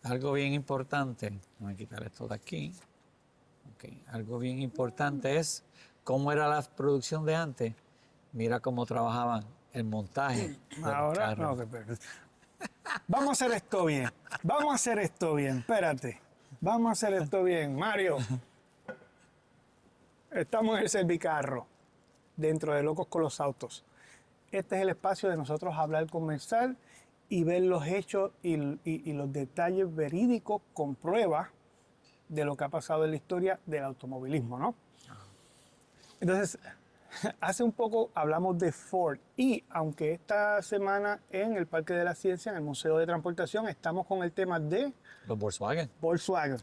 algo bien importante, voy a quitar esto de aquí. Okay. Algo bien importante es cómo era la producción de antes. Mira cómo trabajaban el montaje de los Ahora, carros. no, vamos a hacer esto bien. Vamos a hacer esto bien. Espérate. Vamos a hacer esto bien. Mario, estamos en el Servicarro, dentro de Locos con los Autos. Este es el espacio de nosotros hablar, conversar y ver los hechos y los detalles verídicos con pruebas de lo que ha pasado en la historia del automovilismo, ¿no? Entonces, hace un poco hablamos de Ford y aunque esta semana en el Parque de la Ciencia, en el Museo de Transportación, estamos con el tema de Los Volkswagen. Volkswagen.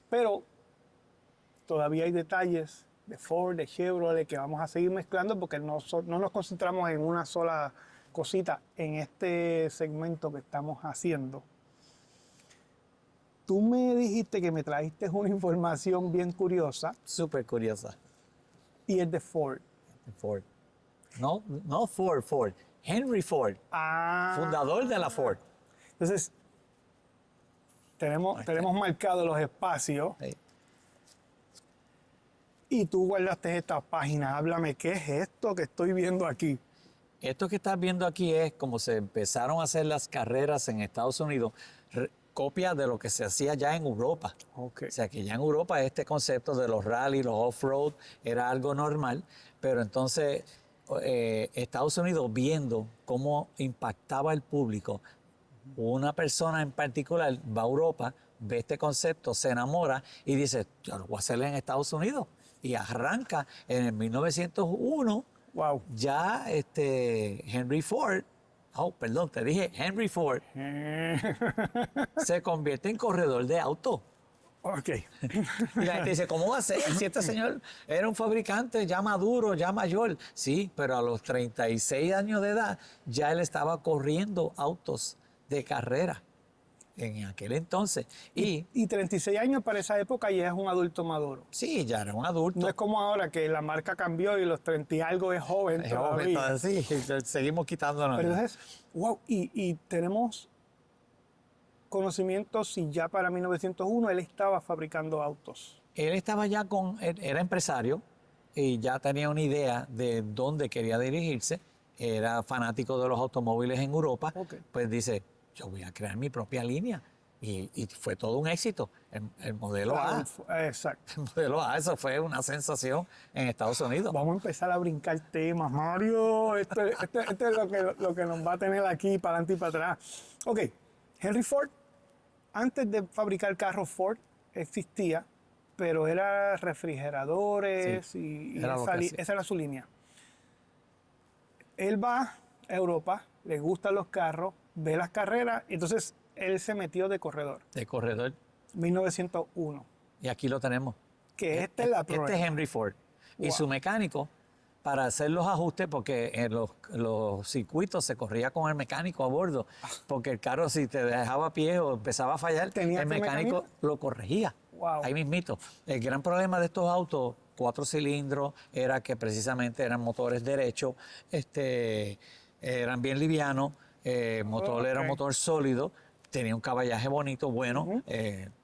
Pero todavía hay detalles de Ford, de Chevrolet que vamos a seguir mezclando porque no nos concentramos en una sola cosita en este segmento que estamos haciendo. Tú me dijiste que me trajiste una información bien curiosa Súper curiosa. y es de Ford. Ford. No Ford. Henry Ford, fundador de la Ford. Entonces, tenemos marcado los espacios Sí. y tú guardaste esta página. Háblame, ¿qué es esto que estoy viendo aquí? Esto que estás viendo aquí es como se empezaron a hacer las carreras en Estados Unidos, copia de lo que se hacía ya en Europa. Okay. O sea que ya en Europa este concepto de los rally, los off-road, era algo normal, pero entonces Estados Unidos viendo cómo impactaba el público, una persona en particular va a Europa, ve este concepto, se enamora y dice, yo lo voy a hacer en Estados Unidos. Y arranca en el 1901. Wow. Ya Henry Ford, perdón, te dije Henry Ford, se convierte en corredor de auto. Ok. Y la gente dice, ¿cómo va a ser? Si este señor era un fabricante ya maduro, ya mayor. Sí, pero a los 36 años de edad ya él estaba corriendo autos de carrera en aquel entonces. Y 36 años para esa época ya es un adulto maduro. Sí, ya era un adulto. No es como ahora que la marca cambió y los 30 y algo es joven todavía. Sí, seguimos quitándonos. Pero entonces, wow, y tenemos conocimiento si ya para 1901 él estaba fabricando autos. Él estaba ya era empresario y ya tenía una idea de dónde quería dirigirse. Era fanático de los automóviles en Europa. Okay. Pues dice, yo voy a crear mi propia línea. Y fue todo un éxito. El modelo A. Exacto. El modelo A, eso fue una sensación en Estados Unidos. Vamos a empezar a brincar temas, Mario. Esto es lo que nos va a tener aquí para adelante y para atrás. Ok, Henry Ford, antes de fabricar carros Ford, existía, pero era refrigeradores sí, y era esa era su línea. Él va a Europa, le gustan los carros, ve las carreras, entonces él se metió de corredor. De corredor. 1901. Y aquí lo tenemos. Que esta es la prueba. Este es Henry Ford. Wow. Y su mecánico, para hacer los ajustes, porque en los circuitos se corría con el mecánico a bordo, porque el carro si te dejaba a pie o empezaba a fallar, el mecánico lo corregía. Wow. Ahí mismito. El gran problema de estos autos 4 cilindros era que precisamente eran motores derechos, eran bien livianos, motor era un motor sólido, tenía un caballaje bonito, bueno,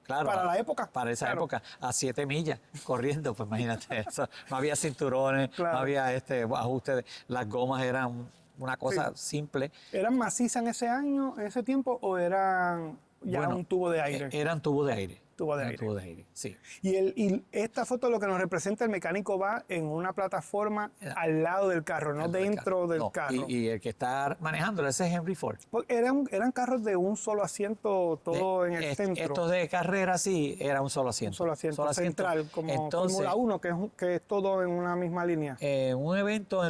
claro. Para la época. Para esa época, a 7 millas corriendo, pues imagínate eso. No había cinturones, no había ajuste, las gomas eran una cosa simple. ¿Eran macizas en ese año, en ese tiempo, o eran ya un tubo de aire? Eran tubo de aire. Tubo de aire. Tubo de aire, sí. Y esta foto lo que nos representa, el mecánico va en una plataforma al lado del carro, no dentro del carro. Y el que está manejándolo, ese es Henry Ford. Eran carros de un solo asiento, todo en el centro. Estos de carrera sí, era un solo asiento. Un solo asiento central, como Fórmula 1, que es todo en una misma línea. Un evento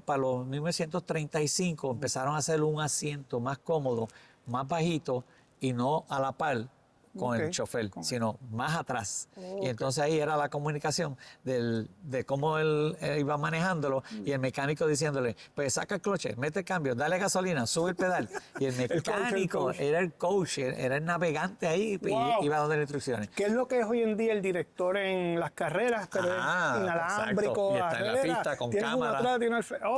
para los 1935 empezaron a hacer un asiento más cómodo, más bajito y no a la par con el chofer, sino más atrás. Y entonces ahí era la comunicación de cómo él iba manejándolo y el mecánico diciéndole, pues saca el cloche, mete el cambio, dale gasolina, sube el pedal. Y el mecánico era el coach, era el navegante ahí y iba dando las instrucciones. ¿Qué es lo que es hoy en día el director en las carreras? Pero inalámbrico. Y está en la pista con cámaras.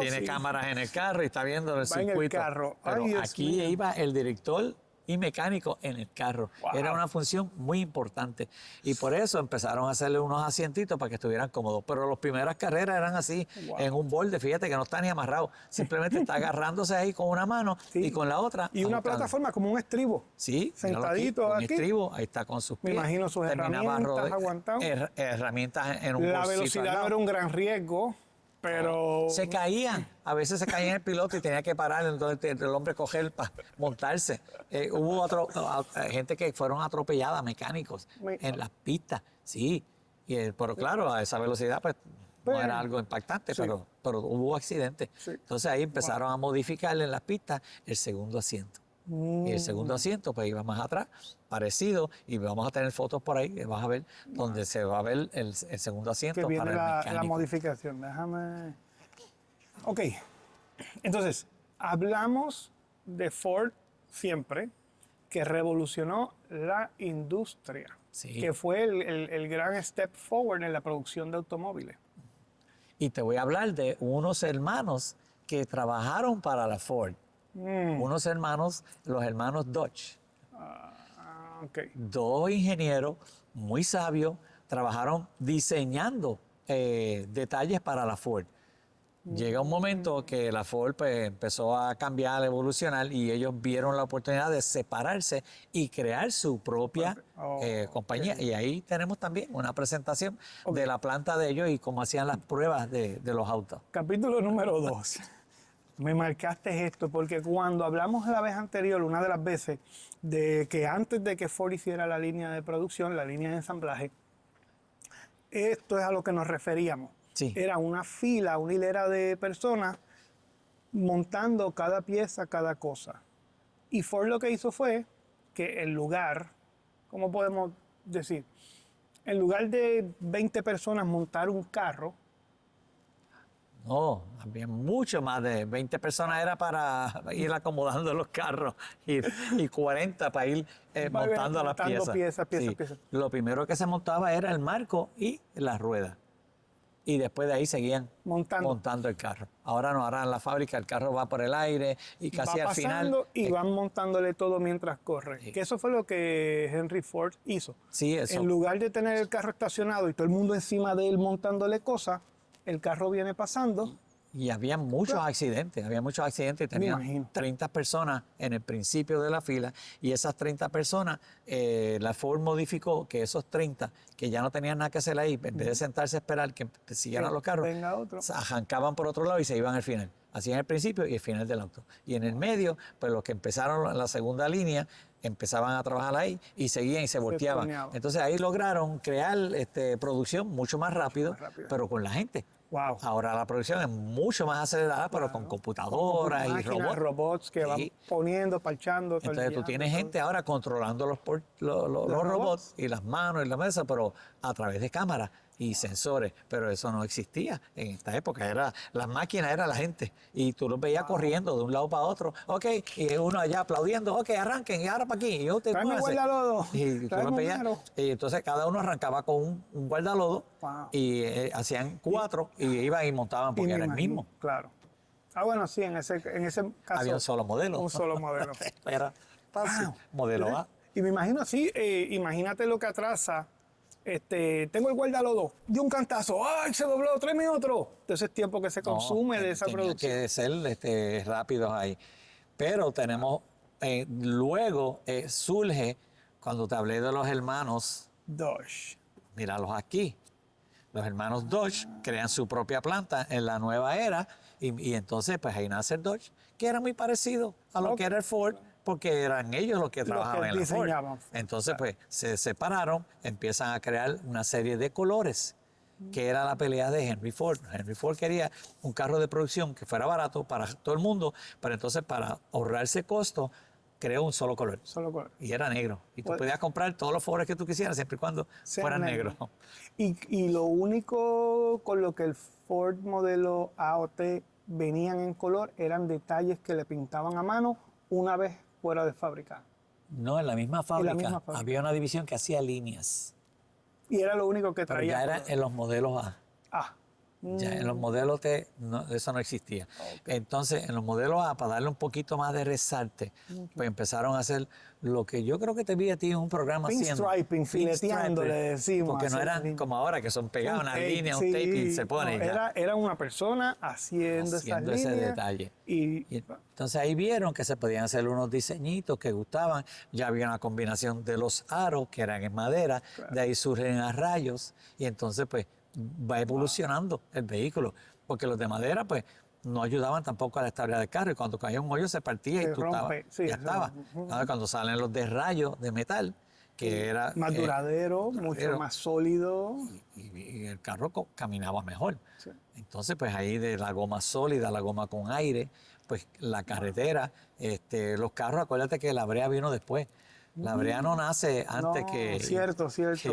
Tiene cámaras en el carro y está viendo el circuito. En el carro. Pero aquí iba el director y mecánico en el carro. Wow. Era una función muy importante. Y por eso empezaron a hacerle unos asientitos para que estuvieran cómodos. Pero las primeras carreras eran así, Wow. en un borde, fíjate que no está ni amarrado. Simplemente está agarrándose ahí con una mano Sí. y con la otra. Y una ajustando. plataforma como un estribo. Sí, míralo Sentadito un aquí. estribo, ahí está con sus Me pies. imagino sus Terminaba herramientas, aguantado. herramientas en un La bolsito al velocidad lado. no era un gran riesgo, pero... Se caían, a veces se caía el piloto y tenía que parar, entonces el hombre coger para montarse. Hubo gente que fueron atropelladas, mecánicos, en las pistas, sí. Pero claro, a esa velocidad pues no Pues, era algo impactante, sí. pero hubo accidentes. Sí. Entonces ahí empezaron a modificarle en las pistas el segundo asiento. Y el segundo asiento pues iba más atrás, parecido, y vamos a tener fotos por ahí, que vas a ver, donde se va a ver el segundo asiento que viene para el la mecánico. modificación. Déjame... Ok, entonces, hablamos de Ford siempre, que revolucionó la industria, Sí. que fue el gran step forward en la producción de automóviles. Y te voy a hablar de unos hermanos que trabajaron para la Ford. Unos hermanos, los hermanos Dodge. Okay. Dos ingenieros muy sabios, trabajaron diseñando detalles para la Ford. Llega un momento que la Ford pues, empezó a cambiar, a evolucionar, y ellos vieron la oportunidad de separarse y crear su propia compañía. Y ahí tenemos también una presentación de la planta de ellos y cómo hacían las pruebas de los autos. Capítulo número 2. Me marcaste esto porque cuando hablamos la vez anterior, una de las veces, de que antes de que Ford hiciera la línea de producción, la línea de ensamblaje, esto es a lo que nos referíamos. Sí. Era una fila, una hilera de personas montando cada pieza, cada cosa. Y Ford lo que hizo fue que en lugar, ¿cómo podemos decir? En lugar de 20 personas montar un carro, No, había mucho más de 20 personas era para ir acomodando los carros y 40 para ir montando las montando piezas. piezas. Lo primero que se montaba era el marco y las ruedas. Y después de ahí seguían montando el carro. Ahora no, ahora en la fábrica el carro va por el aire y casi va al final... pasando y van montándole todo mientras corre. Que eso fue lo que Henry Ford hizo. Sí, eso. En lugar de tener el carro estacionado y todo el mundo encima de él montándole cosas, el carro viene pasando. Y había muchos accidentes, y tenían imagino. 30 personas en el principio de la fila, y esas 30 personas, la Ford modificó que esos 30, que ya no tenían nada que hacer ahí, en vez de sentarse a esperar que siguieran los carros, venga otro. arrancaban por otro lado y se iban al final. Hacían el principio y el final del auto. Y en el medio, pues los que empezaron en la segunda línea, empezaban a trabajar ahí y seguían y se volteaban. turneaban. Entonces ahí lograron crear producción mucho más rápido, pero con la gente. Wow. Ahora la producción es mucho más acelerada, pero con computadoras y Máquinas, robots que van poniendo, parchando. Entonces tú tornillando, tienes todo. gente ahora controlando los robots y las manos y la mesa, pero a través de cámaras y sensores. Pero eso no existía en esta época. Las máquinas era la gente. Y tú los veías corriendo de un lado para otro. Ok, y uno allá aplaudiendo. Ok, arranquen, y ahora para aquí. Y Tráeme guardalodo. y tú los veías. Y entonces cada uno arrancaba con un guardalodo. Wow. Y hacían 4 y iban y montaban porque Y me era el imagino, mismo. Claro. Bueno, sí, en ese caso. Había un solo modelo. Un solo modelo. Era fácil. Wow. Modelo A. Y me imagino así, imagínate lo que atrasa. Tengo el guardalodo, dio un cantazo, ¡ay, se dobló, tráeme otro! Entonces es tiempo que se consume de esa tenía producción. que ser rápidos ahí. Pero tenemos, luego surge, cuando te hablé de los hermanos, Dodge. míralos aquí. Los hermanos Dodge crean su propia planta en la nueva era y entonces pues ahí nace el Dodge, que era muy parecido a lo que era el Ford, porque eran ellos los que trabajaban en la Ford. Entonces pues se separaron, empiezan a crear una serie de colores, que era la pelea de Henry Ford. Henry Ford quería un carro de producción que fuera barato para todo el mundo, pero entonces para ahorrarse costo, creó un solo color. Solo color. Y era negro. Y tú Pues, podías comprar todos los Fords que tú quisieras, siempre y cuando fueran negros. Y lo único con lo que el Ford modelo A o T venían en color eran detalles que le pintaban a mano una vez fuera de fábrica. No, en la misma fábrica había una división que hacía líneas. Y era lo único que Pero traía. ya era en los modelos A. Ah, Ya en los modelos T eso no existía. Entonces, en los modelos A, para darle un poquito más de resalte, pues empezaron a hacer lo que yo creo que te vi a ti en un programa haciendo. Pinstriping, fileteando, le decimos. Porque no hacer eran línea. como ahora, que son pegados una línea, un sí, tape y se pone. no, ya. era una persona haciendo esas Ese líneas. detalle. Y Y entonces ahí vieron que se podían hacer unos diseñitos que gustaban. Ya había una combinación de los aros, que eran en madera, de ahí surgen a rayos, y entonces pues va evolucionando el vehículo. Porque los de madera pues no ayudaban tampoco a la estabilidad del carro, y cuando caía un hoyo se partía Se y tú rompe, estabas, sí, ya eso. estaba. Ahora, cuando salen los de rayos de metal, que era más duradero, mucho más sólido. y el carro caminaba mejor. Sí. Entonces, pues ahí de la goma sólida, la goma con aire, pues la carretera, los carros, acuérdate que la brea vino después. La brea no nace antes No, que, cierto.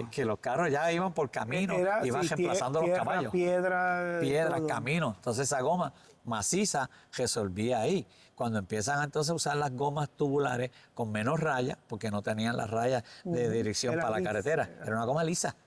que los carros ya iban por camino, iban sí, reemplazando los tierra, caballos. piedra, Piedras, todo. caminos. Entonces esa goma maciza resolvía ahí. Cuando empiezan entonces a usar las gomas tubulares con menos rayas, porque no tenían las rayas de dirección Era para la lisa, carretera, era una goma lisa.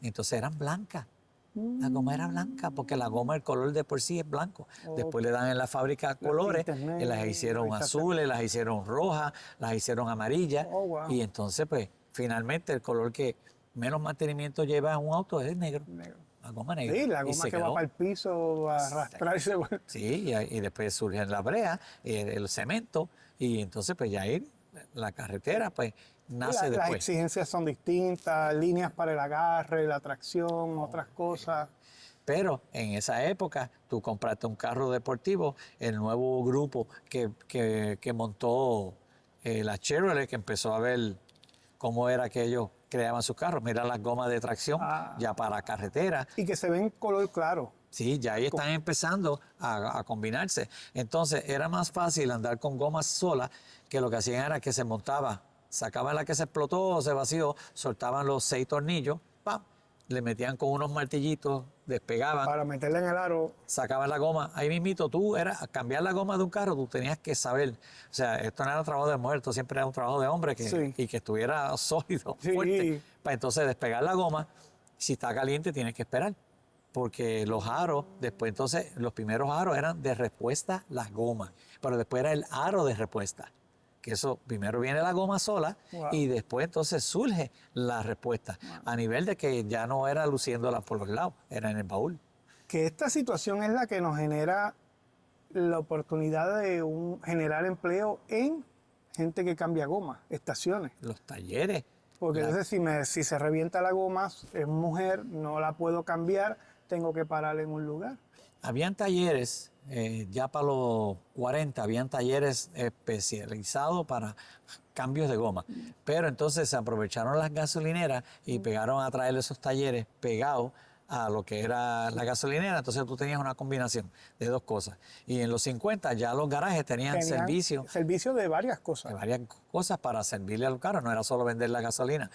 Entonces eran blancas. La goma era blanca porque la goma, el color de por sí es blanco. Después le dan en la fábrica colores, y las hicieron azules, las hicieron rojas, las hicieron amarillas. Oh, wow. Y entonces, pues, finalmente el color que menos mantenimiento lleva en un auto es el negro. Negro. La goma negra. Sí, la Y goma se que va quedó. para el piso a arrastrarse. Sí, y después surge la brea, el cemento, y entonces pues ya ahí la carretera pues nace Las después. exigencias son distintas, líneas para el agarre, la tracción, otras cosas. Pero en esa época tú compraste un carro deportivo, el nuevo grupo que montó la Chevrolet, que empezó a ver cómo era que ellos creaban sus carros. Mira las gomas de tracción ya para carretera. Y que se ven color claro. Sí, ya ahí están empezando a combinarse. Entonces era más fácil andar con gomas solas, que lo que hacían era que se montaba, sacaban la que se explotó o se vació, soltaban los 6 tornillos, ¡pam! Le metían con unos martillitos, despegaban, Para meterle en el aro. sacaban la goma. Ahí mismito tú a cambiar la goma de un carro, tú tenías que saber. O sea, esto no era un trabajo de mujer, esto siempre era un trabajo de hombre y que estuviera sólido, Sí. fuerte. Para entonces despegar la goma, si está caliente tienes que esperar. Porque los aros, después entonces, los primeros aros eran de respuesta las gomas, pero después era el aro de respuesta. Que eso, primero viene la goma sola y después entonces surge la respuesta. A nivel de que ya no era luciéndola por los lados, era en el baúl. Que esta situación es la que nos genera la oportunidad de generar empleo en gente que cambia goma, estaciones. Los talleres. Porque entonces si se revienta la goma, es mujer, no la puedo cambiar, tengo que parar en un lugar. Habían talleres, ya para los 40, habían talleres especializados para cambios de goma. Pero entonces se aprovecharon las gasolineras y pegaron a traer esos talleres pegados a lo que era la gasolinera. Entonces tú tenías una combinación de dos cosas. Y en los 50 ya los garajes tenían servicio. Servicio de varias cosas. De varias cosas para servirle a los carros, no era solo vender la gasolina.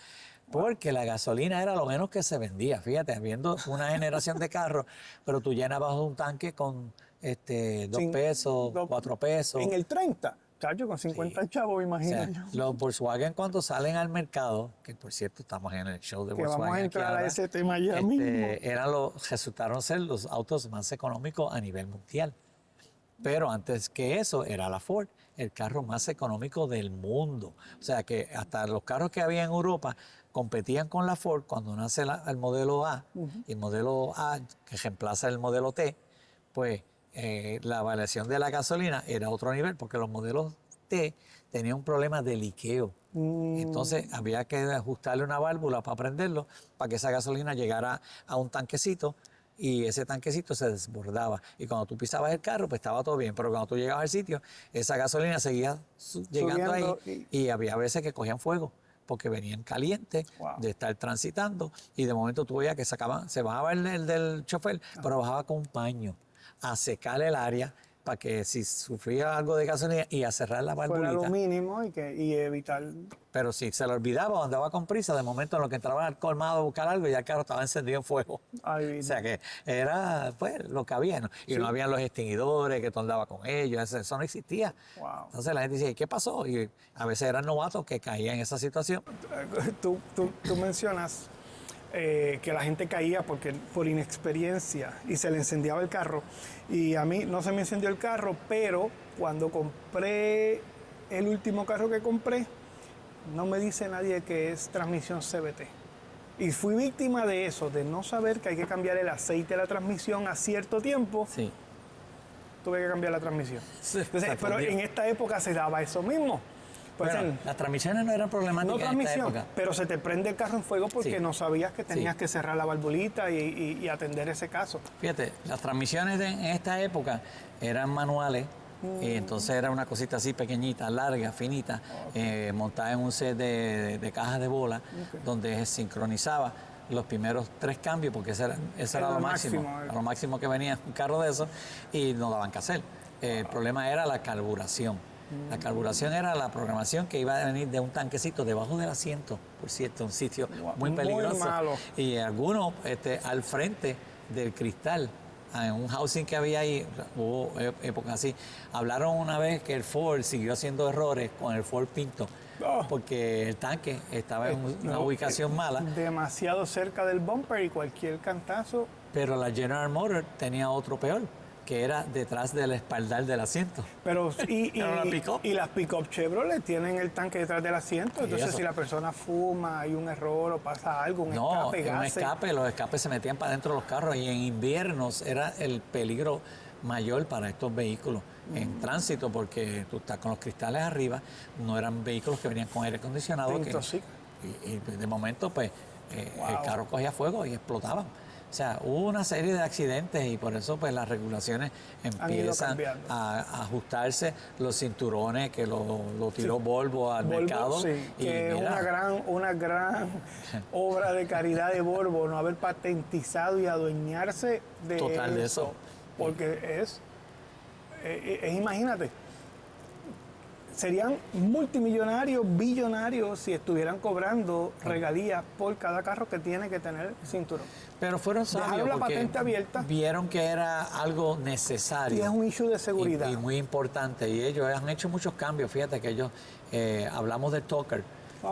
Porque la gasolina era lo menos que se vendía, fíjate, habiendo una generación de carros, pero tú llenabas un tanque con 2 pesos, 4 pesos. En el 30, cacho, con 50 chavos, imagínate. O sea, los Volkswagen cuando salen al mercado, que por cierto estamos en el show de que Volkswagen. Vamos a entrar ahora, a ese tema ya mismo. resultaron ser los autos más económicos a nivel mundial. Pero antes que eso era la Ford, el carro más económico del mundo. O sea que hasta los carros que había en Europa competían con la Ford cuando nace el modelo A, y el modelo A que reemplaza el modelo T, pues la variación de la gasolina era otro nivel, porque los modelos T tenían un problema de liqueo. Entonces había que ajustarle una válvula para prenderlo, para que esa gasolina llegara a un tanquecito, y ese tanquecito se desbordaba. Y cuando tú pisabas el carro, pues estaba todo bien. Pero cuando tú llegabas al sitio, esa gasolina seguía llegando ahí y había veces que cogían fuego porque venían calientes de estar transitando. Y de momento tú veías que se bajaba el del chofer, pero bajaba con un paño a secar el área para que si sufría algo de gasolina y a cerrar la válvula. Fuera lo mínimo y evitar. Pero si se lo olvidaba o andaba con prisa, de momento en lo que entraba al colmado a buscar algo, ya el carro estaba encendido en fuego. O sea que era pues lo que había, ¿no? Y no habían los extinguidores que tú andabas con ellos, eso no existía. Entonces la gente decía, ¿y qué pasó? Y a veces eran novatos que caían en esa situación. Tú mencionas que la gente caía por inexperiencia y se le incendiaba el carro. Y a mí no se me encendió el carro, pero cuando compré el último carro que compré, no me dice nadie que es transmisión CVT. Y fui víctima de eso, de no saber que hay que cambiar el aceite de la transmisión a cierto tiempo. Sí. Tuve que cambiar la transmisión. Sí, Entonces, pero en esta época se daba eso mismo. Pues bueno, las transmisiones no eran problemáticas no transmisión, en esta época. pero se te prende el carro en fuego porque Sí. no sabías que tenías Sí. que cerrar la valvulita y atender ese caso. Fíjate, las transmisiones en esta época eran manuales, y entonces era una cosita así pequeñita, larga, finita, montada en un set de cajas de bola, donde se sincronizaba los primeros 3 cambios, porque ese era lo máximo, lo máximo que venía un carro de esos, y no daban que hacer. El problema era la carburación. La carburación era la programación que iba a venir de un tanquecito debajo del asiento, por cierto, un sitio muy peligroso. Muy malo. Y algunos al frente del cristal, en un housing que había ahí, hubo épocas así. Hablaron una vez que el Ford siguió haciendo errores con el Ford Pinto, porque el tanque estaba en una ubicación mala, Demasiado cerca del bumper y cualquier cantazo. pero la General Motors tenía otro peor, que era detrás del espaldar del asiento. Pero Era una pick-up. y las pick-up Chevrolet tienen el tanque detrás del asiento. Entonces, eso. si la persona fuma, hay un error o pasa algo, un No, escape, en un gases. escape, los escapes se metían para dentro de los carros y en inviernos era el peligro mayor para estos vehículos en tránsito, porque tú estás con los cristales arriba, no eran vehículos que venían con aire acondicionado. Te que- intoxica. y de momento, pues, Wow. el carro cogía fuego y explotaban. O sea, hubo una serie de accidentes y por eso pues las regulaciones empiezan cambiando. a ajustarse, los cinturones que lo tiró Volvo al Volvo, mercado. sí, y que es mira, una gran obra de caridad de Volvo no haber patentizado y adueñarse de Total de eso. Porque imagínate, serían multimillonarios, billonarios si estuvieran cobrando regalías por cada carro que tiene que tener cinturón. pero fueron sabios Dejaron la porque patente abierta. vieron que era algo necesario. Y es un issue de seguridad. Y muy importante. Y ellos han hecho muchos cambios. Fíjate que ellos, hablamos del Tucker,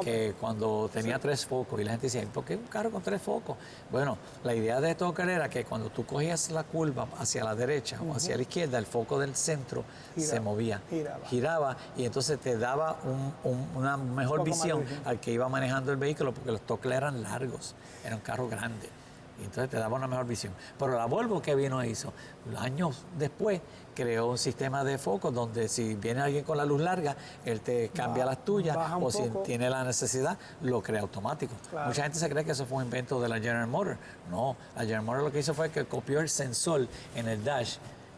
que cuando tenía 3 focos, y la gente decía, ¿por qué un carro con 3 focos? Bueno, la idea de Tucker era que cuando tú cogías la curva hacia la derecha o hacia la izquierda, el foco del centro se movía, giraba, y entonces te daba una mejor poco más visión de visión. al que iba manejando el vehículo, porque los Tucker eran largos, era un carro grande. Y entonces te daba una mejor visión. Pero la Volvo que vino e hizo, años después, creó un sistema de focos donde si viene alguien con la luz larga, él te cambia las tuyas, baja un o si poco. tiene la necesidad, lo crea automático. Claro. Mucha gente se cree que eso fue un invento de la General Motors. No, la General Motors lo que hizo fue que copió el sensor en el dash,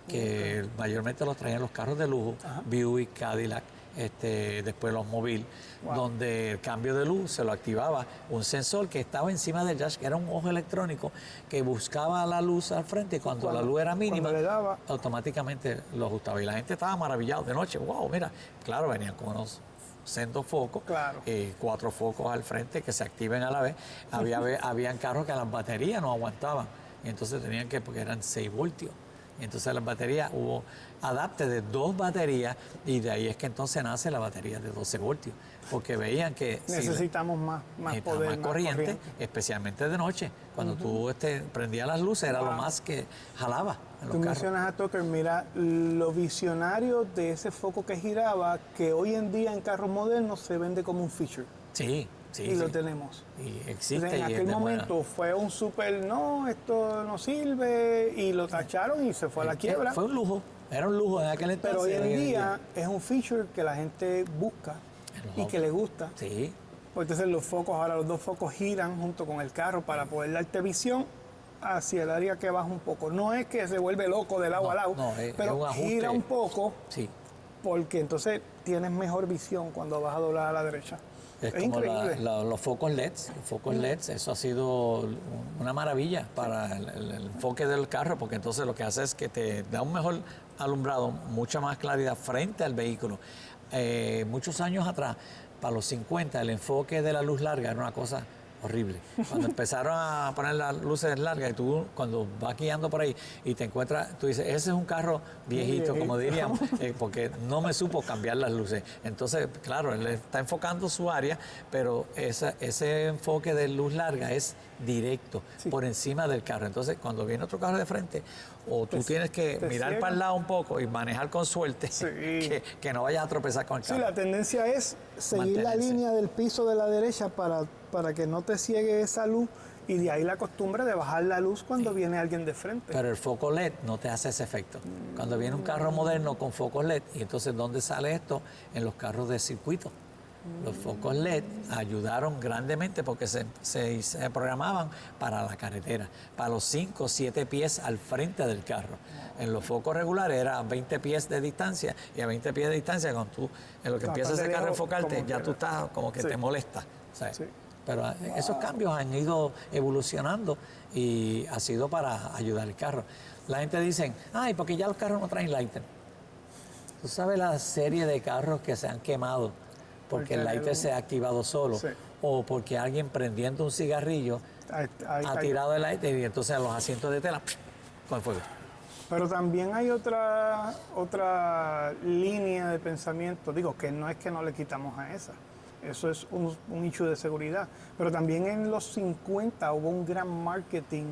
que mayormente lo traían los carros de lujo, Buick, Cadillac, después los Mobile, donde el cambio de luz se lo activaba un sensor que estaba encima del dash, que era un ojo electrónico que buscaba la luz al frente, y cuando la luz era mínima, cuando le daba, automáticamente lo ajustaba. Y la gente estaba maravillada de noche. Wow, mira, claro, venían con unos sendos focos, Claro. 4 focos al frente que se activen a la vez. Habían carros que las baterías no aguantaban, y entonces tenían que, porque eran 6 voltios. Y entonces las baterías, hubo adapte de 2 baterías, y de ahí es que entonces nace la batería de 12 voltios, porque veían que necesitamos más necesitaba poder, más corriente, especialmente de noche. Cuando tú prendías las luces, era lo más que jalaba en los Tú carros. mencionas a Tucker, mira, lo visionario de ese foco que giraba, que hoy en día en carros modernos se vende como un feature. Sí, sí. Y sí. lo tenemos. Y existe. Entonces, en y es aquel de buena. momento fue un súper, no, esto no sirve, y lo tacharon y se fue a la quiebra. Fue un lujo, era un lujo en aquel entonces. Pero hoy en y día es un feature que la gente busca y que le gusta. Sí, Pues entonces los focos, ahora los 2 focos giran junto con el carro para poder darte visión hacia el área que baja un poco. No es que se vuelve loco de lado a lado, no, es pero un ajuste. gira un poco sí. porque entonces tienes mejor visión cuando vas a doblar a la derecha. Es Es como increíble. los focos LEDs. Los focos LEDs, eso ha sido una maravilla para el enfoque del carro, porque entonces lo que hace es que te da un mejor alumbrado, mucha más claridad frente al vehículo. Muchos años atrás, para los 50, el enfoque de la luz larga era una cosa horrible. Cuando empezaron a poner las luces largas y tú cuando vas guiando por ahí y te encuentras, tú dices, ese es un carro viejito, como diríamos, porque no me supo cambiar las luces. Entonces, claro, él está enfocando su área, pero ese enfoque de luz larga es directo, por encima del carro. Entonces, cuando viene otro carro de frente, o tú tienes que mirar ciega. para el lado un poco y manejar con suerte, Sí. que no vayas a tropezar con el carro. Sí, la tendencia es seguir la Mantenerse. línea del piso de la derecha para que no te ciegue esa luz y de ahí la costumbre de bajar la luz cuando viene alguien de frente. Pero el foco LED no te hace ese efecto. Cuando viene un carro moderno con focos LED, y entonces ¿dónde sale esto? En los carros de circuito. Los focos LED ayudaron grandemente porque se programaban para la carretera, para los 5 o 7 pies al frente del carro. En los focos regulares era 20 pies de distancia, y a 20 pies de distancia, cuando tú en lo que empieza ese carro a enfocarte, ya tú estás como que te molesta. ¿Sabes? Sí. Pero esos cambios han ido evolucionando y ha sido para ayudar al carro. La gente dice, ay, porque ya los carros no traen lighter. Tú sabes la serie de carros que se han quemado porque el lighter se ha activado solo, Sí. o porque alguien prendiendo un cigarrillo ha tirado el lighter y entonces los asientos de tela con fuego. Pero también hay otra línea de pensamiento, digo, que no es que no le quitamos a esa, eso es un issue de seguridad, pero también en los 50 hubo un gran marketing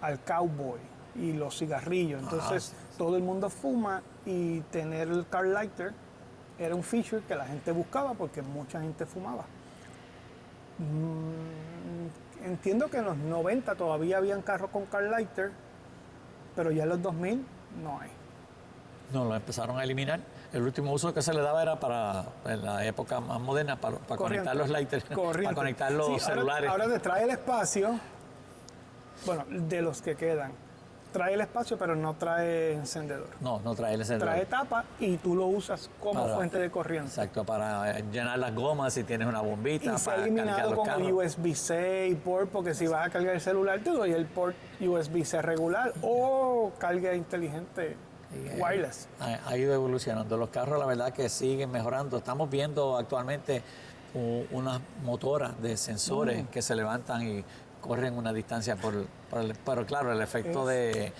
al cowboy y los cigarrillos, entonces todo el mundo fuma y tener el car lighter era un feature que la gente buscaba porque mucha gente fumaba. Entiendo que en los 90 todavía habían carros con car lighter, pero ya en los 2000 no hay. No, lo empezaron a eliminar. El último uso que se le daba era para en la época más moderna, para conectar los lighters, para conectar los Sí, celulares. Ahora te trae el espacio, bueno, de los que quedan. Trae el espacio, pero no trae encendedor. No trae el celular. Trae tapa y tú lo usas como Para- fuente de corriente. Exacto, para llenar las gomas si tienes una bombita, Y se ha para cargar eliminado los con el carros. USB-C y port, porque si vas a cargar el celular, te doy el port USB-C regular o carga inteligente wireless. Ha ido evolucionando. Los carros, la verdad, que siguen mejorando. Estamos viendo actualmente unas motoras de sensores que se levantan y corren una distancia pero claro, el efecto de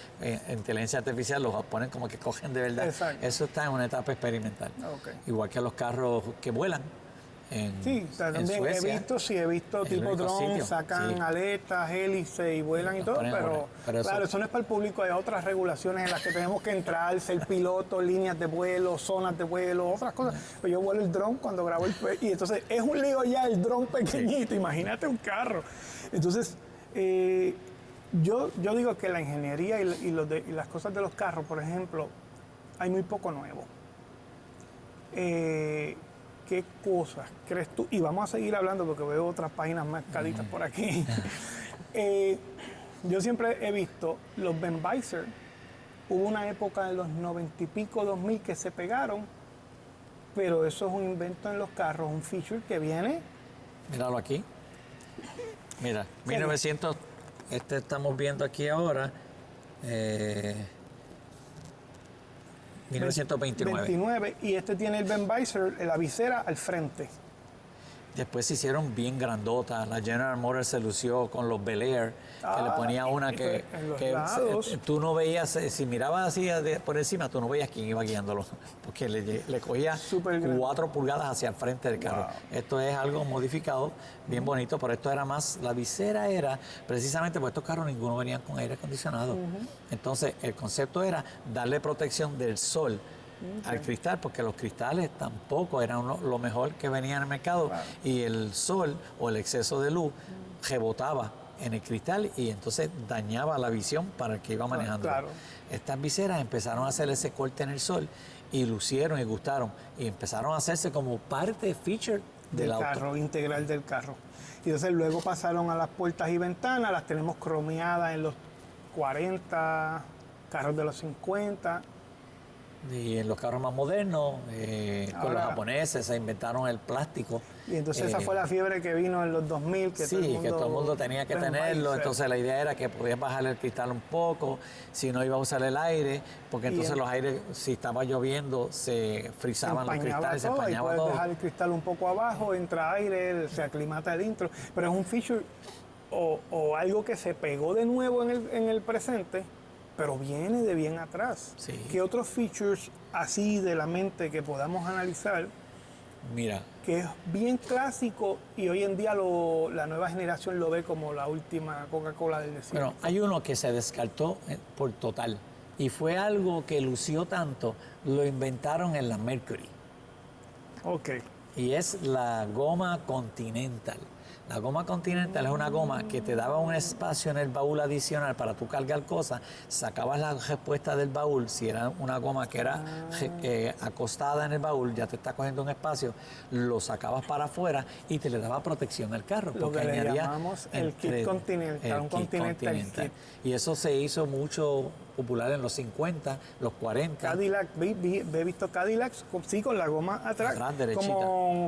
inteligencia artificial los ponen como que cogen de verdad. Exacto. Eso está en una etapa experimental. Ok. Igual que los carros que vuelan. Sí, también Suecia. he visto el tipo único drones, sitio, sacan sí. aletas, hélices y vuelan y Los todo, ponen a pero volar. Pero claro, eso no es para el público, hay otras regulaciones en las que tenemos que entrar, ser piloto, líneas de vuelo, zonas de vuelo, otras cosas. Pues yo vuelo el dron cuando grabo y entonces es un lío ya el dron pequeñito, imagínate un carro. Entonces, yo digo que la ingeniería y las cosas de los carros, por ejemplo, hay muy poco nuevo. ¿Qué cosas crees tú? Y vamos a seguir hablando porque veo otras páginas marcaditas por aquí. Yo siempre he visto los Benvisor. Hubo una época en los 90 y pico, 2000 que se pegaron, pero eso es un invento en los carros, un feature que viene. Míralo aquí. Mira, 1900, estamos viendo aquí ahora, 1929. 29, y este tiene el Benvisor, la visera al frente. Después se hicieron bien grandotas. La General Motors se lució con los Bel Air, que le ponía una que, en los que lados. tú no veías, si mirabas así por encima, tú no veías quién iba guiándolo, porque le cogía Súper grande. 4 pulgadas hacia el frente del carro. Wow. Esto es algo modificado, bien bonito, pero esto era más, la visera era, precisamente porque estos carros ninguno venían con aire acondicionado. Entonces, el concepto era darle protección del sol al cristal, porque los cristales tampoco eran lo mejor que venía en el mercado, y el sol o el exceso de luz rebotaba en el cristal y entonces dañaba la visión para el que iba manejando. Claro. Estas viseras empezaron a hacer ese corte en el sol y lucieron y gustaron y empezaron a hacerse como parte feature del auto. Carro, integral del carro. Y entonces luego pasaron a las puertas y ventanas, las tenemos cromeadas en los 40, carros de los 50. Y en los carros más modernos, con los Ahora- japoneses se inventaron el plástico Y entonces esa fue la fiebre que vino en los 2000, que sí, que todo el mundo tenía que tenerlo. Entonces la idea era que podías bajar el cristal un poco, si no iba a usar el aire, porque entonces los aires, si estaba lloviendo, se frizaban los cristales, se empañaba y puedes todo. dejar el cristal un poco abajo, entra aire, se aclimata adentro. Pero es un feature o algo que se pegó de nuevo en el presente, pero viene de bien atrás. Sí. ¿Qué otros features así de la mente que podamos analizar? Mira, Que es bien clásico y hoy en día la nueva generación lo ve como la última Coca-Cola del desierto. bueno, hay uno que se descartó por total y fue algo que lució tanto, lo inventaron en la Mercury Ok. y es la goma Continental. La goma Continental es una goma que te daba un espacio en el baúl adicional para tú cargar cosas, sacabas la respuesta del baúl, si era una goma que era acostada en el baúl, ya te está cogiendo un espacio, lo sacabas para afuera y te le daba protección al carro. Lo que le llamamos el kit Continental, un Continental kit. Y eso se hizo mucho popular en los 50, los 40. Cadillac, he visto Cadillacs, sí, con la goma atrás, derechita.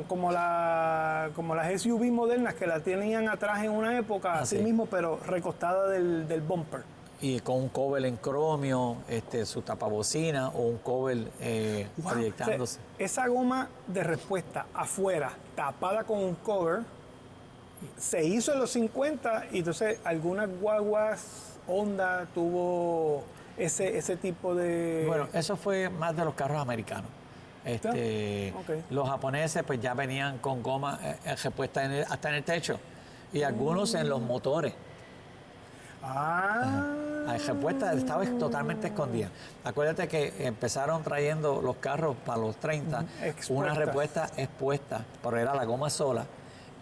como las SUV modernas que la tenían atrás en una época, así mismo, pero recostada del bumper. Y con un cover en cromio, su tapabocina o un cover proyectándose. O sea, esa goma de respuesta afuera, tapada con un cover, se hizo en los 50 y entonces algunas guaguas Honda tuvo ese tipo de... Bueno, eso fue más de los carros americanos. Okay. Los japoneses pues ya venían con goma repuesta hasta en el techo y algunos en los motores. La repuesta estaba totalmente escondida. Acuérdate que empezaron trayendo los carros para los 30, una repuesta expuesta, pero era la goma sola,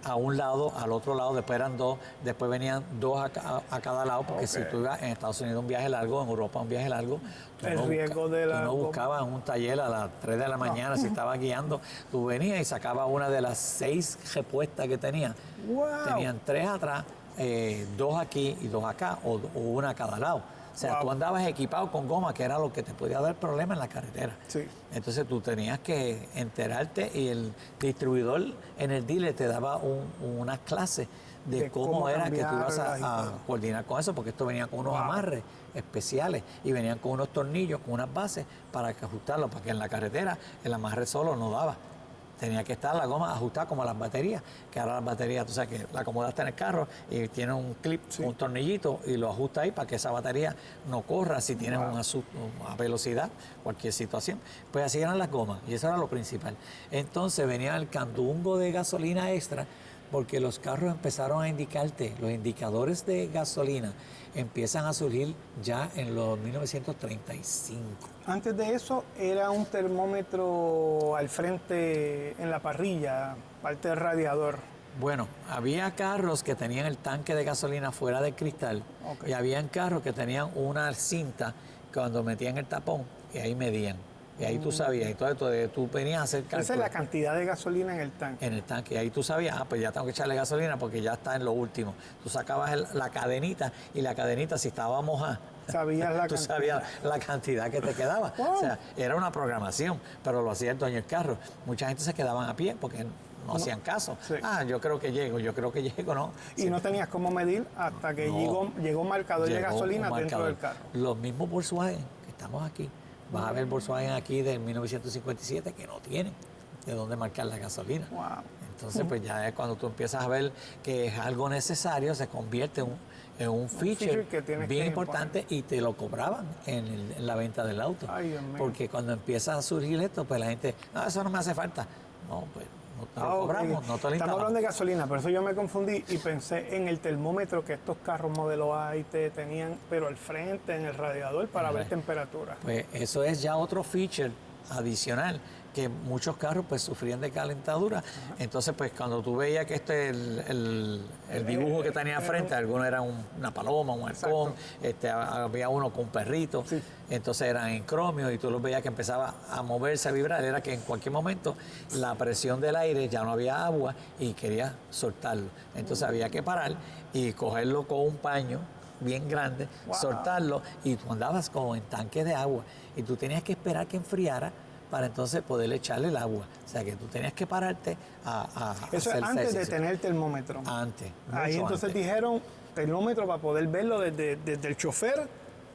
a un lado, al otro lado, después eran dos, después venían dos a cada lado, porque si tú ibas en Estados Unidos un viaje largo, en Europa un viaje largo, tú no buscabas un taller a las 3 de la mañana si estabas guiando, tú venías y sacabas una de las 6 repuestas que tenía. Wow. Tenían 3 atrás, 2 aquí y 2 acá, o una a cada lado. O sea, tú andabas equipado con goma, que era lo que te podía dar problema en la carretera. Sí. Entonces tú tenías que enterarte y el distribuidor en el dealer te daba unas clases de cómo era que tú ibas a coordinar con eso, porque esto venía con unos amarres especiales y venían con unos tornillos, con unas bases para que ajustarlo, porque en la carretera el amarre solo no daba. Tenía que estar la goma ajustada como las baterías, que ahora las baterías, tú sabes que la acomodaste en el carro y tiene un clip, un tornillito y lo ajusta ahí para que esa batería no corra si tienes una velocidad, cualquier situación. Pues así eran las gomas y eso era lo principal. Entonces venía el candungo de gasolina extra porque los carros empezaron a indicarte, los indicadores de gasolina empiezan a surgir ya en los 1935. Antes de eso era un termómetro al frente en la parrilla, parte del radiador. Bueno, había carros que tenían el tanque de gasolina fuera del cristal y habían carros que tenían una cinta cuando metían el tapón y ahí medían. Y ahí tú sabías, y todo esto, tú venías a hacer cálculos. Esa es la cantidad de gasolina en el tanque. En el tanque, y ahí tú sabías, pues ya tengo que echarle gasolina porque ya está en lo último. Tú sacabas la cadenita y la cadenita, si estaba mojada, sabías la tú sabías la cantidad que te quedaba. Wow. O sea, era una programación, pero lo hacía el dueño del carro. Mucha gente se quedaban a pie porque no hacían caso. Sí. Yo creo que llego, ¿no? Y sí, no tenías cómo medir hasta que llegó marcador de gasolina dentro del carro. Los mismos Volkswagen, que estamos aquí. Vas a ver Volkswagen aquí de 1957 que no tienen de dónde marcar la gasolina. Wow. Entonces, pues ya es cuando tú empiezas a ver que es algo necesario, se convierte en un feature bien importante y te lo cobraban en la venta del auto. Ay, Dios mío. Porque cuando empieza a surgir esto, pues la gente, eso no me hace falta. No, pues no te lo cobramos, no te lo instalamos. Estamos hablando de gasolina, por eso yo me confundí y pensé en el termómetro que estos carros modelo A y T tenían, pero al frente, en el radiador, para ver temperatura. Pues eso es ya otro feature adicional, que muchos carros pues sufrían de calentadura. Entonces, pues cuando tú veías que el dibujo que tenía frente, algunos eran una paloma, un halcón, había uno con un perrito, sí. Entonces eran en cromio y tú los veías que empezaba a moverse, a vibrar, era que en cualquier momento la presión del aire ya no había agua y quería soltarlo. Entonces había que parar y cogerlo con un paño bien grande, soltarlo y tú andabas como en tanque de agua y tú tenías que esperar que enfriara para entonces poder echarle el agua. O sea que tú tenías que pararte a Eso hacer es antes de ejercicio. tener el termómetro. Antes. Ahí mucho entonces antes. dijeron termómetro para poder verlo desde el chofer,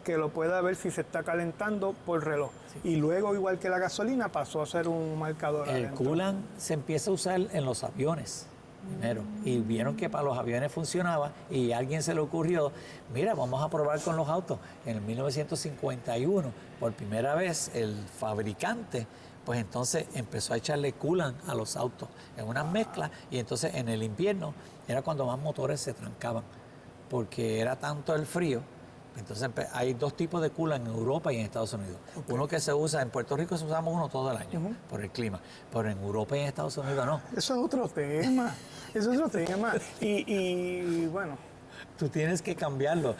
que lo pueda ver si se está calentando por reloj. Y luego, igual que la gasolina, pasó a ser un marcador El adentro. coolant se empieza a usar en los aviones primero y vieron que para los aviones funcionaba y a alguien se le ocurrió, mira, vamos a probar con los autos. En el 1951, por primera vez, el fabricante pues entonces empezó a echarle coolant a los autos en unas mezclas y entonces en el invierno era cuando más motores se trancaban porque era tanto el frío. Entonces hay dos tipos de coolant en Europa y en Estados Unidos. Uno que se usa, en Puerto Rico usamos uno todo el año por el clima, pero en Europa y en Estados Unidos no. Eso es otro tema. Eso es otro tema. Y bueno, Tú tienes que cambiarlo.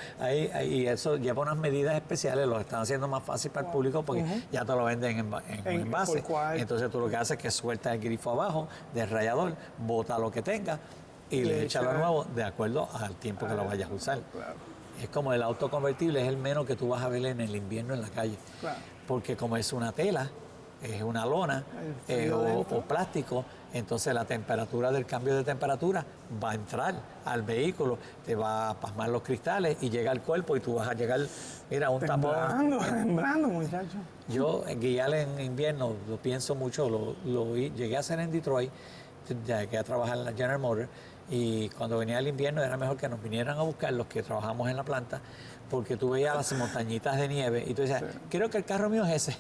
Y eso lleva unas medidas especiales, lo están haciendo más fácil para el público porque ya te lo venden en un envase. por cual. Entonces tú lo que haces es que sueltas el grifo abajo del rallador, bota lo que tenga y le echas lo nuevo de acuerdo al tiempo que lo vayas a usar. claro. Es como el auto convertible, es el menos que tú vas a ver en el invierno en la calle. Claro. Porque como es una tela, es una lona El frío dentro. o plástico, entonces la temperatura del cambio de temperatura va a entrar al vehículo, te va a pasmar los cristales y llega al cuerpo y tú vas a llegar, mira, un tapón. Temblando, muchachos. Yo guiar en invierno, lo pienso mucho, llegué a hacer en Detroit, llegué a trabajar en la General Motors y cuando venía el invierno era mejor que nos vinieran a buscar los que trabajamos en la planta porque tú veías las montañitas de nieve y tú decías, creo que el carro mío es ese,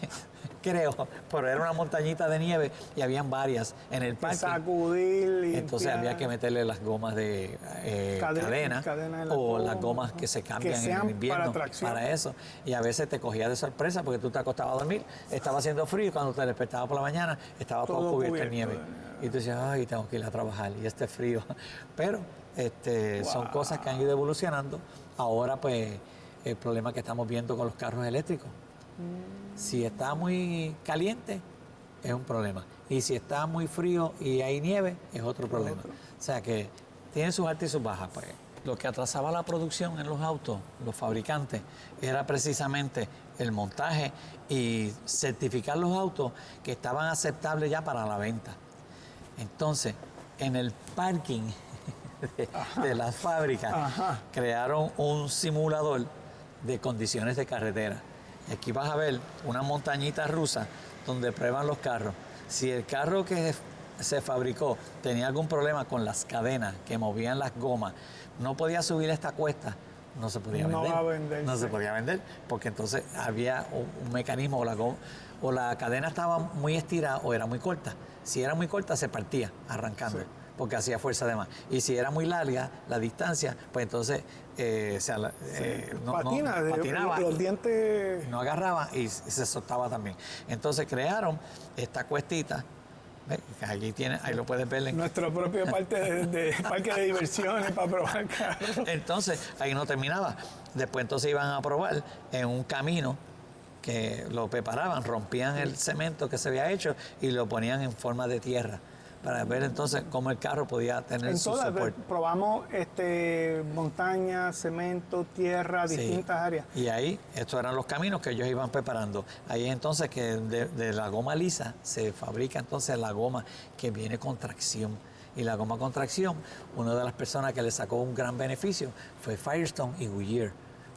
creo, pero era una montañita de nieve y habían varias en el parque. Sacudir, limpiar. Entonces había que meterle las gomas de cadena en la o las goma, gomas que se cambian en sean el invierno para tracción. eso. Y a veces te cogía de sorpresa porque tú te acostabas a dormir, estaba haciendo frío y cuando te despertabas por la mañana estaba todo cubierto de nieve. Y tú decías, ay, tengo que ir a trabajar y este frío. Pero son cosas que han ido evolucionando. Ahora pues el problema que estamos viendo con los carros eléctricos. Si está muy caliente, es un problema. Y si está muy frío y hay nieve, es otro problema. O sea que tiene sus altas y sus bajas. Pues. Lo que atrasaba la producción en los autos, los fabricantes, era precisamente el montaje y certificar los autos que estaban aceptables ya para la venta. Entonces, en el parking de las fábricas, crearon un simulador de condiciones de carretera. Y aquí vas a ver una montañita rusa donde prueban los carros. Si el carro que se fabricó tenía algún problema con las cadenas que movían las gomas, no podía subir esta cuesta, no se podía vender. No va a venderse. No se podía vender, porque entonces había un mecanismo, o la cadena estaba muy estirada o era muy corta. Si era muy corta, se partía arrancando. Sí. Porque hacía fuerza de más. Y si era muy larga la distancia, pues entonces patinaba. Los dientes no agarraba y se soltaba también. Entonces crearon esta cuestita. Ahí lo puedes ver. Nuestro propio parque de diversiones para probar carros. Entonces, ahí no terminaba. Después entonces iban a probar en un camino que lo preparaban, rompían el cemento que se había hecho y lo ponían en forma de tierra para ver entonces cómo el carro podía tener su soporte. Probamos montaña, cemento, tierra, distintas áreas. Y ahí, estos eran los caminos que ellos iban preparando. Ahí entonces que de la goma lisa se fabrica entonces la goma que viene con tracción. Y la goma con tracción, una de las personas que le sacó un gran beneficio fue Firestone y Goodyear,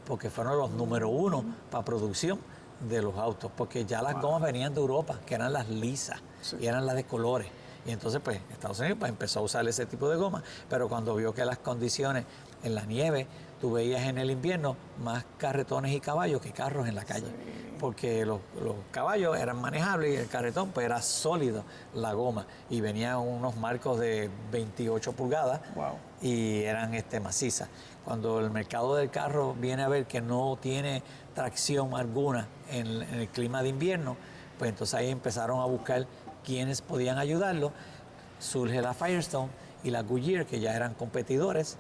porque fueron los número uno para producción de los autos, porque ya las gomas venían de Europa, que eran las lisas y eran las de colores. Y entonces, pues, Estados Unidos empezó a usar ese tipo de goma, pero cuando vio que las condiciones en la nieve, tú veías en el invierno más carretones y caballos que carros en la calle. Porque los caballos eran manejables y el carretón, pues, era sólido la goma. Y venían unos marcos de 28 pulgadas y eran macizas. Cuando el mercado del carro viene a ver que no tiene tracción alguna en el clima de invierno, pues entonces ahí empezaron a buscar quienes podían ayudarlo. Surge la Firestone y la Goodyear, que ya eran competidores,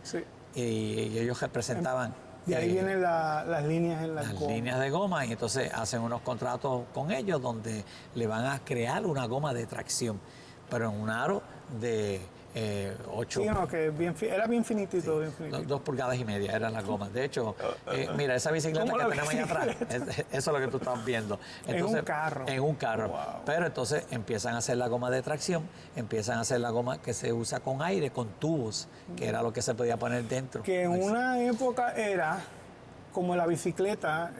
y ellos representaban. De ahí vienen las líneas en las gomas. Líneas de goma, y entonces hacen unos contratos con ellos donde le van a crear una goma de tracción, pero en un aro de 8. Sí, no, que era bien finitito, bien finitito. 2,5 pulgadas eran las gomas. De hecho, mira, esa bicicleta ¿Cómo que la tenemos ahí atrás, bicicleta? eso es lo que tú estás viendo. Entonces, en un carro. En un carro. Wow. Pero entonces empiezan a hacer la goma de tracción, empiezan a hacer la goma que se usa con aire, con tubos, que era lo que se podía poner dentro. Que en una época era como la bicicleta,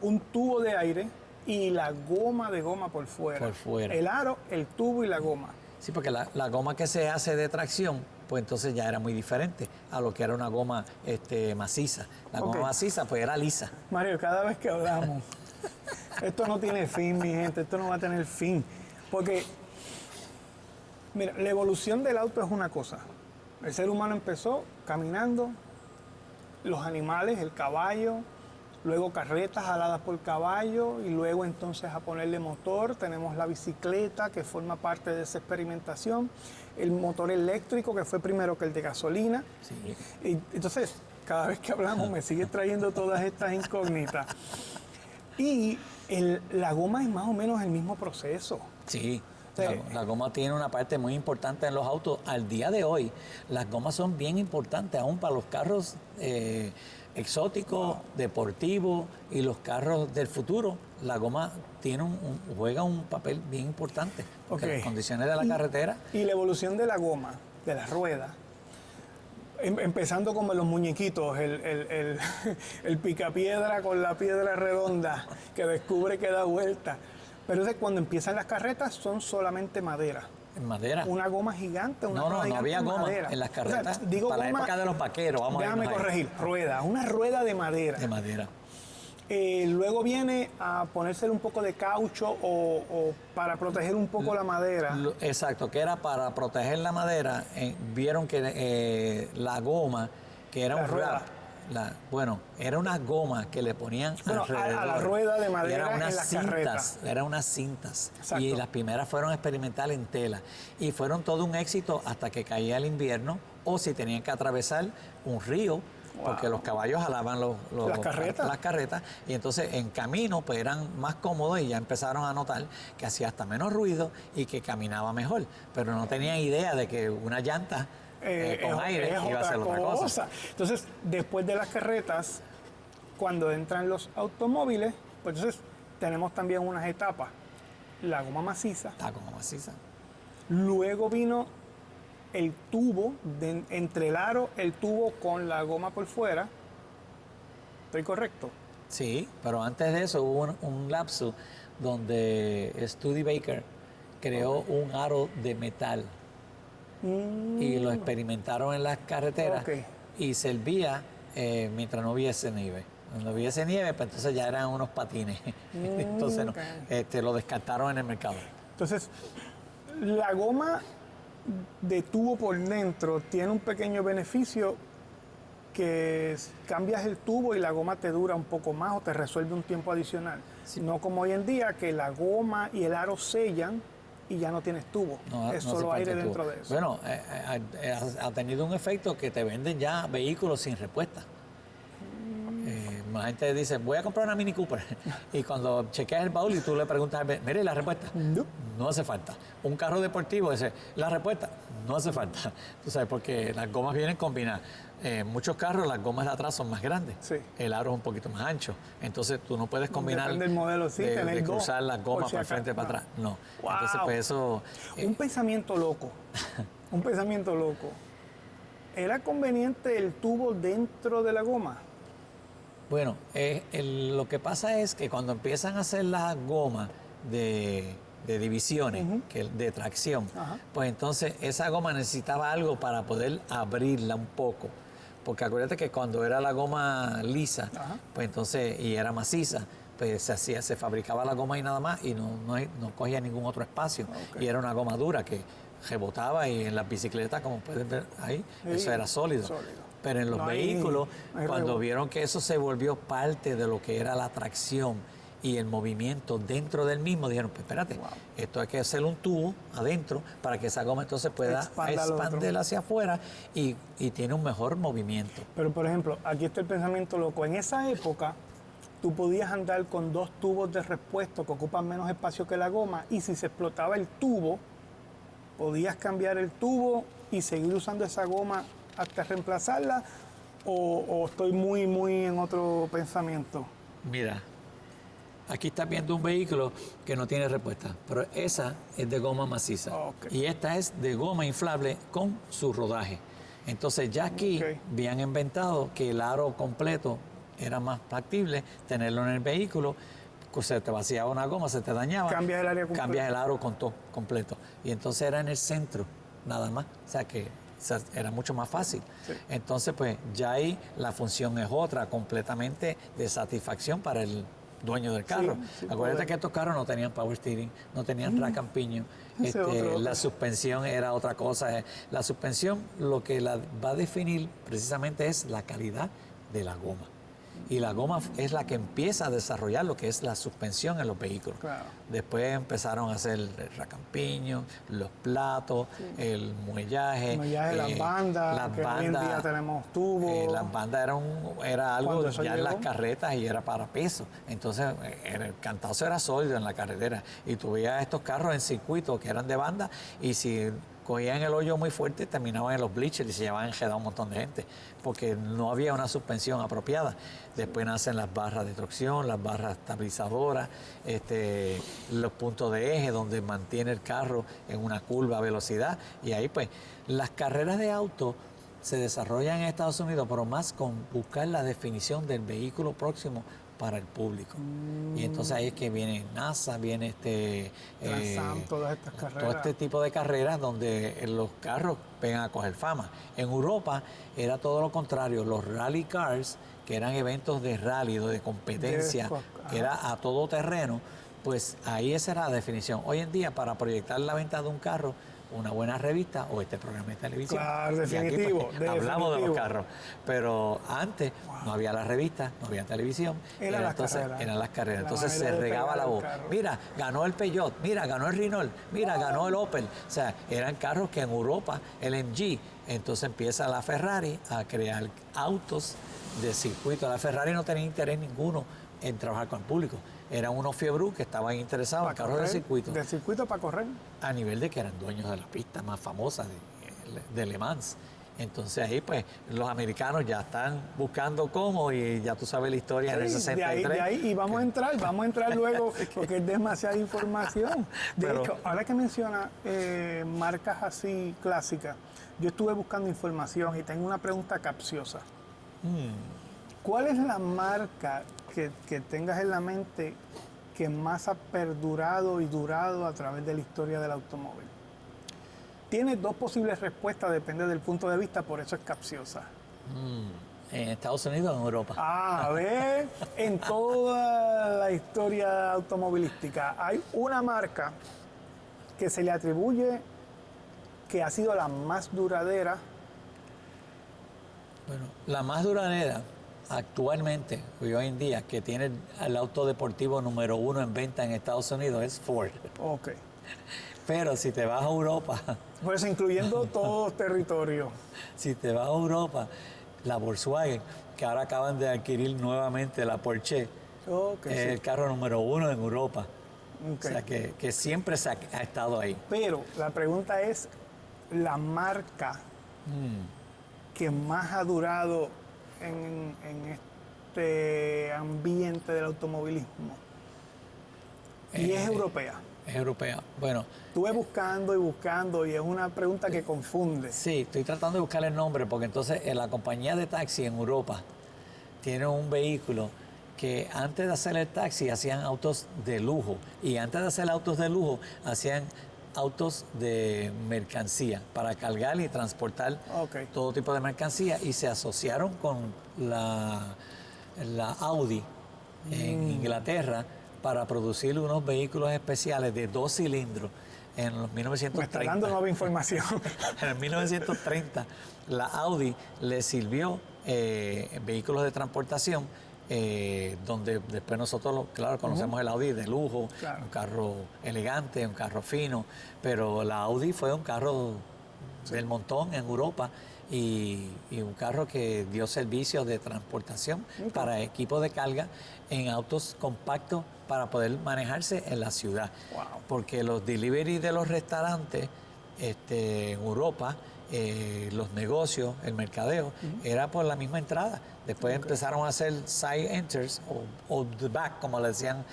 un tubo de aire y la goma de goma por fuera. Por fuera. El aro, el tubo y la goma. Sí, porque la goma que se hace de tracción, pues entonces ya era muy diferente a lo que era una goma maciza. La goma maciza, pues era lisa. Mario, cada vez que hablamos, esto no tiene fin, mi gente, esto no va a tener fin. Porque, mira, la evolución del auto es una cosa. El ser humano empezó caminando, los animales, el caballo, luego carretas jaladas por caballo y luego entonces a ponerle motor. Tenemos la bicicleta que forma parte de esa experimentación, el motor eléctrico que fue primero que el de gasolina. Sí. Y entonces, cada vez que hablamos me sigue trayendo todas estas incógnitas. Y la goma es más o menos el mismo proceso. Sí. Sí. La goma tiene una parte muy importante en los autos. Al día de hoy, las gomas son bien importantes, aún para los carros exóticos, deportivos y los carros del futuro. La goma juega un papel bien importante, porque las condiciones de la carretera... Y la evolución de la goma, de la rueda, empezando como los muñequitos, el picapiedra con la piedra redonda que descubre que da vuelta. Pero es que cuando empiezan las carretas son solamente madera. En madera. Una goma gigante, una rueda no había goma madera. en las carretas. O sea, digo para goma, la época de los vaqueros, vamos a déjame corregir, rueda, una rueda de madera. De madera. Luego viene a ponérsele un poco de caucho o para proteger un poco la madera. Exacto, que era para proteger la madera. Vieron que la goma, que era La un rueda. wrap, bueno, era una goma que le ponían alrededor. A la rueda de madera Eran en unas las cintas, carretas. eran unas cintas. Exacto. Y las primeras fueron experimental en tela. Y fueron todo un éxito hasta que caía el invierno o si tenían que atravesar un río. Porque los caballos jalaban las carretas y entonces en camino pues eran más cómodos y ya empezaron a notar que hacía hasta menos ruido y que caminaba mejor. Pero no tenían idea de que una llanta con aire iba a ser otra cosa. Entonces, después de las carretas, cuando entran los automóviles, pues entonces tenemos también unas etapas. La goma maciza. La goma maciza. Luego vino el tubo, entre el aro, el tubo con la goma por fuera. ¿Estoy correcto? Sí, pero antes de eso hubo un lapso donde Studebaker creó un aro de metal y lo experimentaron en las carreteras y servía mientras no hubiese nieve. Cuando hubiese nieve, pues entonces ya eran unos patines. Entonces lo descartaron en el mercado. Entonces, la goma de tubo por dentro tiene un pequeño beneficio que cambias el tubo y la goma te dura un poco más o te resuelve un tiempo adicional. Sí. No como hoy en día que la goma y el aro sellan y ya no tienes tubo. Es solo aire dentro de eso. Bueno, ha tenido un efecto que te venden ya vehículos sin respuesta. La gente dice, voy a comprar una Mini Cooper. Y cuando chequeas el baúl y tú le preguntas, mire, ¿la respuesta? No hace falta. Un carro deportivo dice, ¿la respuesta? No hace falta. Tú sabes, porque las gomas vienen combinadas. Muchos carros, las gomas de atrás son más grandes. Sí. El aro es un poquito más ancho. Entonces, tú no puedes combinar depende del modelo, sí, de cruzar las gomas para frente y para atrás. No. Wow. Entonces, pues eso... Un pensamiento loco. Un pensamiento loco. ¿Era conveniente el tubo dentro de la goma? Bueno, lo que pasa es que cuando empiezan a hacer las gomas de divisiones, de tracción, pues entonces esa goma necesitaba algo para poder abrirla un poco. Porque acuérdate que cuando era la goma lisa, pues entonces, y era maciza, pues se fabricaba la goma y nada más y no cogía ningún otro espacio. Y era una goma dura que rebotaba y en las bicicletas, como pueden ver ahí, eso era sólido. Pero en los vehículos, cuando vieron que eso se volvió parte de lo que era la tracción y el movimiento dentro del mismo, dijeron, pues espérate, esto hay que hacer un tubo adentro para que esa goma entonces pueda expandir hacia afuera y tiene un mejor movimiento. Pero, por ejemplo, aquí está el pensamiento loco. En esa época, tú podías andar con 2 tubos de repuesto que ocupan menos espacio que la goma y si se explotaba el tubo, ¿podías cambiar el tubo y seguir usando esa goma hasta reemplazarla? ¿O estoy muy en otro pensamiento? Mira, aquí estás viendo un vehículo que no tiene respuesta, pero esa es de goma maciza. Ok. Y esta es de goma inflable con su rodaje. Entonces ya aquí Ok. habían inventado que el aro completo era más factible tenerlo en el vehículo. Se te vaciaba una goma, se te dañaba. Cambias el área completa. Cambias el aro con todo, completo. Y entonces era en el centro, nada más. O sea que era mucho más fácil. Sí. Entonces, pues ya ahí la función es otra, completamente de satisfacción para el dueño del carro. sí, Acuérdate poder. que estos carros no tenían power steering, no tenían track and pinion. Ese otro. La suspensión era otra cosa. La suspensión lo que la va a definir precisamente es la calidad de la goma. Y la goma es la que empieza a desarrollar lo que es la suspensión en los vehículos. Claro. Después empezaron a hacer el rack and pinion, los platos, el muellaje. Las bandas, que hoy en día tenemos tubos. Las bandas era algo Cuando eso ya en las llegó. carretas y era para peso. Entonces el cantazo era sólido en la carretera. Y tú veías estos carros en circuito que eran de banda y si cogían el hoyo muy fuerte, terminaban en los bleachers y se llevaban enredado un montón de gente, porque no había una suspensión apropiada. Después nacen las barras de tracción, las barras estabilizadoras, los puntos de eje donde mantiene el carro en una curva a velocidad. Y ahí pues las carreras de auto se desarrollan en Estados Unidos, pero más con buscar la definición del vehículo próximo para el público. Y entonces ahí es que viene NASA, viene Trans Am, todas estas todo carreras. este tipo de carreras donde los carros vengan a coger fama. En Europa era todo lo contrario, los rally cars, que eran eventos de rally, de competencia, que era a todo terreno, pues ahí esa era la definición. Hoy en día, para proyectar la venta de un carro, una buena revista o este programa de televisión. Claro, Y aquí, pues, definitivo, hablamos de los definitivo. carros, pero antes no había la revista, no había televisión, Eran las entonces carreras. eran las carreras. La Entonces manera se de regaba pegar la el voz. carro. Mira, ganó el Peugeot, mira, ganó el Renault, mira, ganó el Opel. O sea, eran carros que en Europa, el MG, entonces empieza la Ferrari a crear autos de circuito. La Ferrari no tenía interés ninguno en trabajar con el público. Eran unos fiebrú que estaban interesados en carros de circuito, De circuito para correr. a nivel de que eran dueños de la pista más famosa de Le Mans. Entonces ahí pues los americanos ya están buscando cómo y ya tú sabes la historia en el Sí, 63. de ahí, y vamos a entrar luego porque es demasiada información. De Pero- hecho, ahora que menciona marcas así clásicas, yo estuve buscando información y tengo una pregunta capciosa. ¿Cuál es la marca que tengas en la mente que más ha perdurado y durado a través de la historia del automóvil? Tiene dos posibles respuestas, depende del punto de vista, por eso es capciosa. En Estados Unidos o en Europa. A ver, en toda la historia automovilística hay una marca que se le atribuye que ha sido la más duradera. Bueno, la más duradera actualmente, y hoy en día, que tiene el auto deportivo número 1 en venta en Estados Unidos es Ford. Ok. Pero si te vas a Europa, Pues incluyendo todo territorio. si te vas a Europa, la Volkswagen, que ahora acaban de adquirir nuevamente la Porsche, Ok, es sí. el carro número 1 en Europa. Ok. O sea, que siempre ha estado ahí. Pero la pregunta es, la marca que más ha durado en este ambiente del automovilismo. Y es europea. Es europea. Bueno, Estuve buscando y es una pregunta que confunde. sí, estoy tratando de buscar el nombre porque entonces en la compañía de taxi en Europa tiene un vehículo que antes de hacer el taxi hacían autos de lujo y antes de hacer autos de lujo hacían autos de mercancía para cargar y transportar Ok. todo tipo de mercancía y se asociaron con la Audi en Inglaterra para producir unos vehículos especiales de 2 cilindros en los Me está 1930. dando nueva información. En el 1930, la Audi le sirvió vehículos de transportación, donde después nosotros, claro, conocemos el Audi de lujo, Claro. un carro elegante, un carro fino, pero la Audi fue un carro del montón en Europa y un carro que dio servicios de transportación para equipos de carga en autos compactos para poder manejarse en la ciudad. Wow. Porque los delivery de los restaurantes en Europa, los negocios, el mercadeo, era por la misma entrada. Después empezaron a hacer side enters o the back, como le decían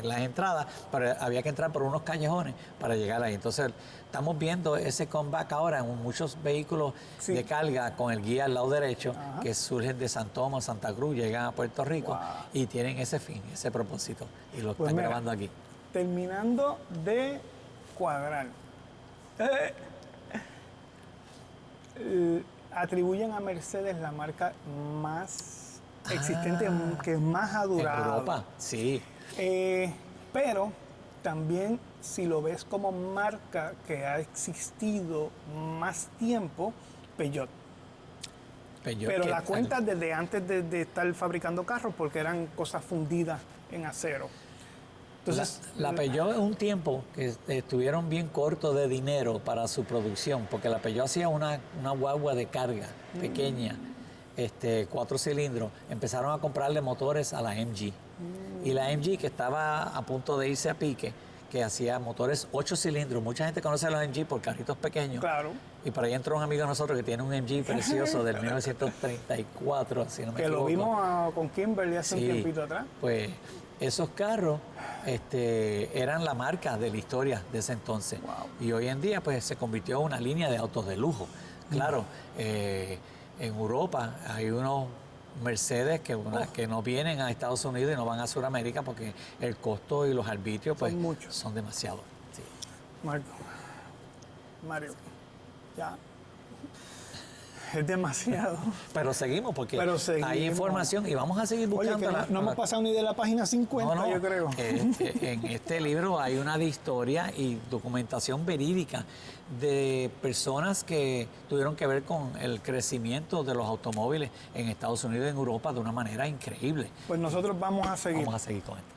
las entradas, pero había que entrar por unos callejones para llegar ahí. Entonces, estamos viendo ese comeback ahora en muchos vehículos de carga con el guía al lado derecho, que surgen de San Tomás, Santa Cruz, llegan a Puerto Rico y tienen ese fin, ese propósito. Y lo están grabando aquí. Terminando de cuadrar. Atribuyen a Mercedes la marca más existente, que más ha durado. En Europa, sí. Pero también, si lo ves como marca que ha existido más tiempo, Peugeot. Pero la cuenta desde antes de estar fabricando carros, porque eran cosas fundidas en acero. Entonces, la Peugeot es un tiempo que estuvieron bien cortos de dinero para su producción, porque la Peugeot hacía una guagua de carga pequeña, 4 cilindros. Empezaron a comprarle motores a la MG. Y la MG, que estaba a punto de irse a pique, que hacía motores 8 cilindros. Mucha gente conoce a los MG por carritos pequeños. Claro. Y por ahí entró un amigo de nosotros que tiene un MG precioso del 1934, si no me equivoco. Que lo vimos con Kimberly hace un tiempito atrás. Pues esos carros eran la marca de la historia de ese entonces. Wow. Y hoy en día pues se convirtió en una línea de autos de lujo. Claro, en Europa hay unos Mercedes que no vienen a Estados Unidos y no van a Sudamérica porque el costo y los arbitrios pues son demasiados. Sí. Mario, ya. Es demasiado. Pero seguimos porque hay información y vamos a seguir buscando. Oye, que no hemos pasado ni de la página 50, yo creo. En este libro hay una de historia y documentación verídica de personas que tuvieron que ver con el crecimiento de los automóviles en Estados Unidos y en Europa de una manera increíble. Pues nosotros vamos a seguir. Vamos a seguir con esto.